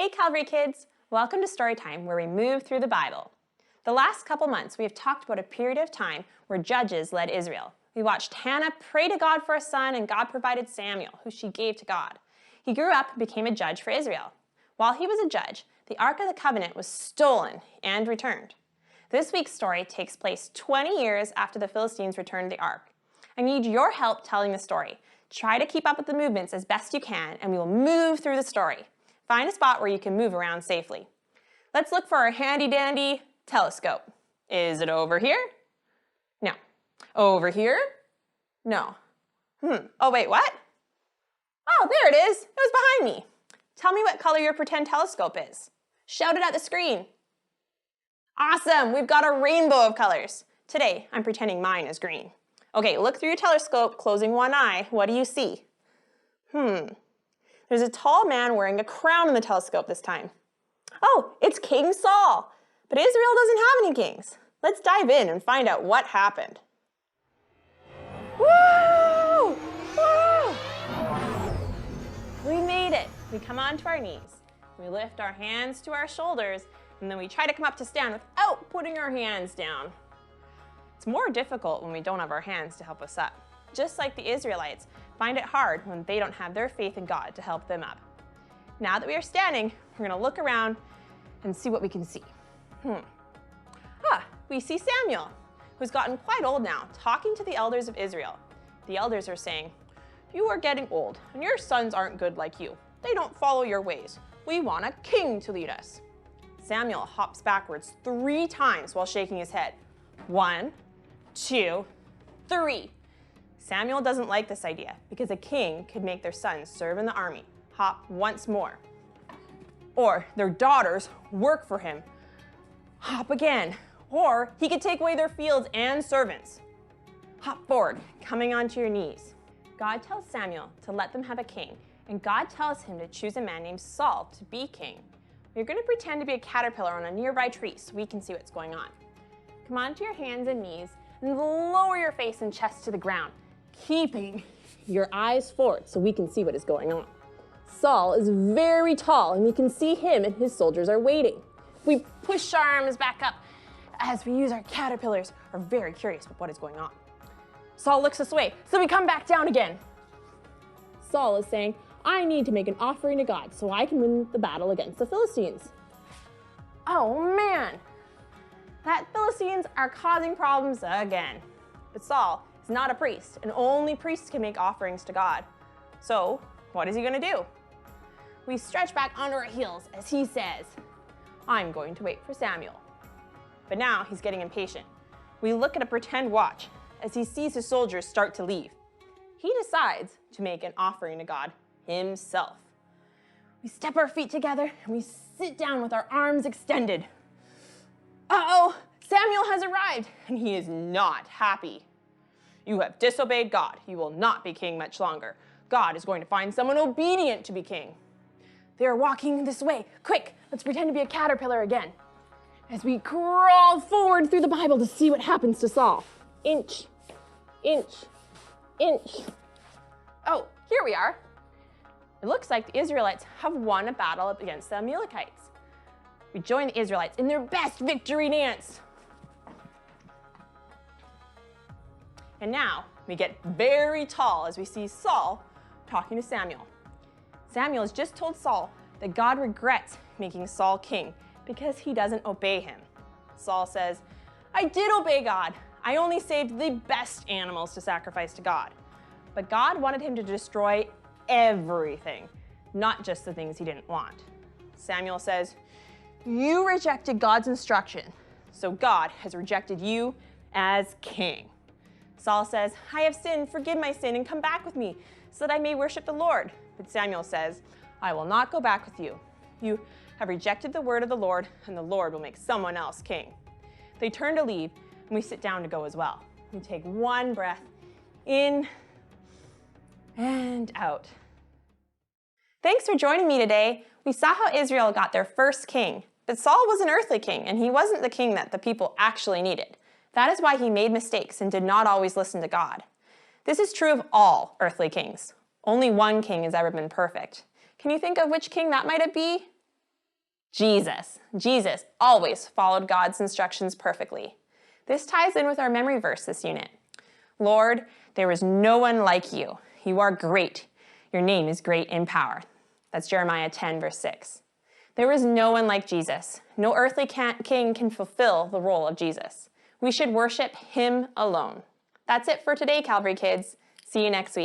Hey Calvary kids! Welcome to Storytime, where we move through the Bible. The last couple months we have talked about a period of time where judges led Israel. We watched Hannah pray to God for a son, and God provided Samuel, who she gave to God. He grew up and became a judge for Israel. While he was a judge, the Ark of the Covenant was stolen and returned. This week's story takes place 20 years after the Philistines returned the Ark. I need your help telling the story. Try to keep up with the movements as best you can, and we will move through the story. Find a spot where you can move around safely. Let's look for our handy-dandy telescope. Is it over here? No. Over here? No. Oh, wait, what? Oh, there it is. It was behind me. Tell me what color your pretend telescope is. Shout it at the screen. Awesome, we've got a rainbow of colors. Today, I'm pretending mine is green. Okay, look through your telescope, closing one eye. What do you see? There's a tall man wearing a crown in the telescope this time. Oh, it's King Saul. But Israel doesn't have any kings. Let's dive in and find out what happened. Woo! Woo! We made it. We come onto our knees. We lift our hands to our shoulders, and then we try to come up to stand without putting our hands down. It's more difficult when we don't have our hands to help us up. Just like the Israelites find it hard when they don't have their faith in God to help them up. Now that we are standing, we're going to look around and see what we can see. We see Samuel, who's gotten quite old now, talking to the elders of Israel. The elders are saying, "You are getting old, and your sons aren't good like you. They don't follow your ways. We want a king to lead us." Samuel hops backwards 3 times while shaking his head. 1, 2, 3. Samuel doesn't like this idea because a king could make their sons serve in the army. Hop once more. Or their daughters work for him. Hop again. Or he could take away their fields and servants. Hop forward, coming onto your knees. God tells Samuel to let them have a king, and God tells him to choose a man named Saul to be king. We're going to pretend to be a caterpillar on a nearby tree so we can see what's going on. Come onto your hands and knees and lower your face and chest to the ground, keeping your eyes forward so we can see what is going on. Saul is very tall, and we can see him and his soldiers are waiting. We push our arms back up as we use our caterpillars, are very curious about what is going on. Saul looks this way, so we come back down again. Saul is saying, "I need to make an offering to God so I can win the battle against the Philistines." Oh man, that Philistines are causing problems again. But Saul is not a priest, and only priests can make offerings to God. So what is he going to do? We stretch back onto our heels as he says, "I'm going to wait for Samuel." But now he's getting impatient. We look at a pretend watch as he sees his soldiers start to leave. He decides to make an offering to God himself. We step our feet together and we sit down with our arms extended. Uh-oh, Samuel has arrived, and he is not happy. "You have disobeyed God. You will not be king much longer. God is going to find someone obedient to be king." They are walking this way. Quick, let's pretend to be a caterpillar again. As we crawl forward through the Bible to see what happens to Saul. Inch, inch, inch. Oh, here we are. It looks like the Israelites have won a battle against the Amalekites. We join the Israelites in their best victory dance. And now we get very tall as we see Saul talking to Samuel. Samuel has just told Saul that God regrets making Saul king because he doesn't obey him. Saul says, "I did obey God. I only saved the best animals to sacrifice to God." But God wanted him to destroy everything, not just the things he didn't want. Samuel says, "You rejected God's instruction, so God has rejected you as king." Saul says, "I have sinned, forgive my sin, and come back with me, so that I may worship the Lord." But Samuel says, "I will not go back with you. You have rejected the word of the Lord, and the Lord will make someone else king." They turn to leave, and we sit down to go as well. We take one breath in and out. Thanks for joining me today. We saw how Israel got their first king, but Saul was an earthly king, and he wasn't the king that the people actually needed. That is why he made mistakes and did not always listen to God. This is true of all earthly kings. Only one king has ever been perfect. Can you think of which king that might be? Jesus. Jesus always followed God's instructions perfectly. This ties in with our memory verse this unit. Lord, there is no one like you. You are great. Your name is great in power. That's Jeremiah 10, verse 6. There is no one like Jesus. No earthly king can fulfill the role of Jesus. We should worship him alone. That's it for today, Calvary kids. See you next week.